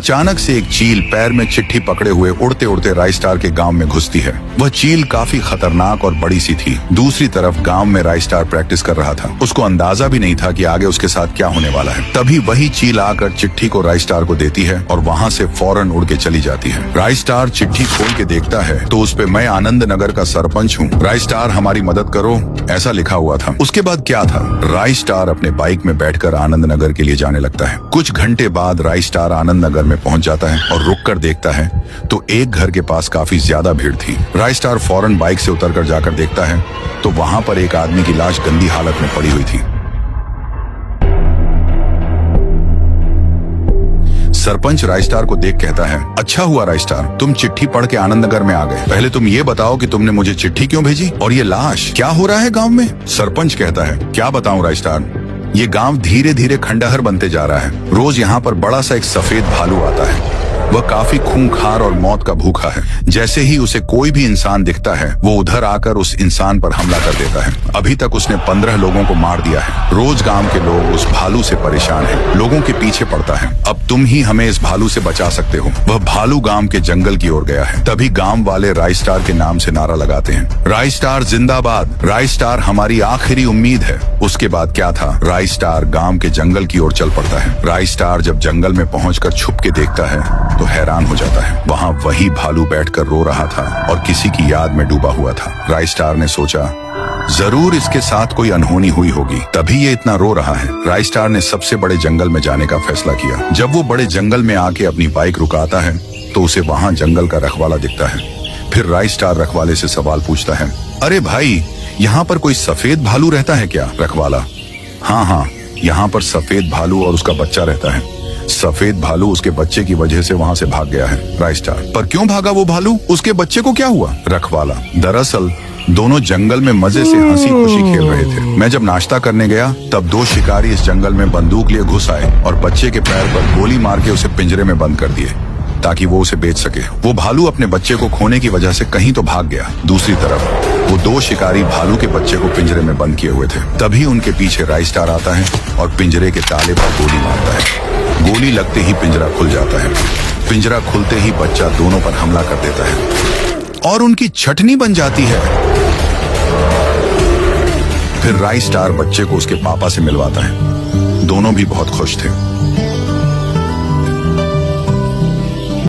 अचानक से एक चील पैर में चिट्ठी पकड़े हुए उड़ते उड़ते राइस्टार के गांव में घुसती है। वह चील काफी खतरनाक और बड़ी सी थी। दूसरी तरफ गांव में राइस्टार प्रैक्टिस कर रहा था। उसको अंदाजा भी नहीं था कि आगे उसके साथ क्या होने वाला है। तभी वही चील आकर चिट्ठी को राइस्टार को देती है और वहाँ से फौरन उड़ के चली जाती है। राइस्टार चिट्ठी खोल के देखता है तो उस पे मैं आनंद नगर का सरपंच हूँ, राइस्टार हमारी मदद करो, ऐसा लिखा हुआ था। उसके बाद क्या था, राइस्टार अपने बाइक में बैठकर आनंद नगर के लिए जाने लगता है। कुछ घंटे बाद राइस्टार आनंद नगर में पहुंच जाता है और रुककर देखता है तो एक घर के पास काफी ज्यादा भीड़ थी। राइस्टार फौरन बाइक से उतरकर जाकर देखता है तो वहां पर एक आदमी की लाश गंदी हालत में पड़ी हुई थी। सरपंच राइस्टार को देख कहता है, अच्छा हुआ राइस्टार, तुम चिट्ठी पढ़ के आनंद नगर में आ गए। पहले तुम ये बताओ कि तुमने मुझे चिट्ठी क्यों भेजी और ये लाश क्या हो रहा है गांव में। सरपंच कहता है, क्या बताऊं राइस्टार, ये गांव धीरे धीरे खंडहर बनते जा रहा है। रोज यहाँ पर बड़ा सा एक सफेद भालू आता है। वह काफी खूंखार और मौत का भूखा है। जैसे ही उसे कोई भी इंसान दिखता है वो उधर आकर उस इंसान पर हमला कर देता है। अभी तक उसने 15 लोगों को मार दिया है। रोज गांव के लोग उस भालू से परेशान हैं। लोगों के पीछे पड़ता है। अब तुम ही हमें इस भालू से बचा सकते हो। वह भालू गांव के जंगल की ओर गया है। तभी गांव वाले राइस्टार के नाम से नारा लगाते हैं, राइस्टार जिंदाबाद, राइस्टार हमारी आखिरी उम्मीद है। उसके बाद क्या था, राइस्टार गांव के जंगल की ओर चल पड़ता है। राइस्टार जब जंगल में पहुंचकर छुप के देखता है तो हैरान हो जाता है। वहाँ वही भालू बैठकर रो रहा था और किसी की याद में डूबा हुआ था। राइस्टार ने सोचा, जरूर इसके साथ कोई अनहोनी हुई होगी, तभी ये इतना रो रहा है। राइस्टार ने सबसे बड़े जंगल में जाने का फैसला किया। जब वो बड़े जंगल में आके अपनी बाइक रुकाता है तो उसे वहाँ जंगल का रखवाला दिखता है। फिर राइस्टार रखवाले से सवाल पूछता है, अरे भाई, यहाँ पर कोई सफेद भालू रहता है क्या। रखवाला, हाँ, यहाँ पर सफेद भालू और उसका बच्चा रहता है। सफेद भालू उसके बच्चे की वजह से वहाँ से भाग गया है। राइस्टार, पर क्यों भागा वो भालू, उसके बच्चे को क्या हुआ। रखवाला, दरअसल दोनों जंगल में मजे से हंसी खुशी खेल रहे थे। मैं जब नाश्ता करने गया तब 2 शिकारी इस जंगल में बंदूक लिए घुस आए और बच्चे के पैर पर गोली मार के उसे पिंजरे में बंद कर दिए ताकि वो उसे बेच सके। वो भालू अपने बच्चे को खोने की वजह से कहीं तो भाग गया। दूसरी तरफ वो 2 शिकारी भालू के बच्चे को पिंजरे में बंद किए हुए थे। तभी उनके पीछे राइस्टार आता है और पिंजरे के ताले पर गोली मारता है। गोली लगते ही पिंजरा खुल जाता है। पिंजरा खुलते ही बच्चा दोनों पर हमला कर देता है और उनकी छटनी बन जाती है। फिर राइस्टार बच्चे को उसके पापा से मिलवाता है। दोनों भी बहुत खुश थे।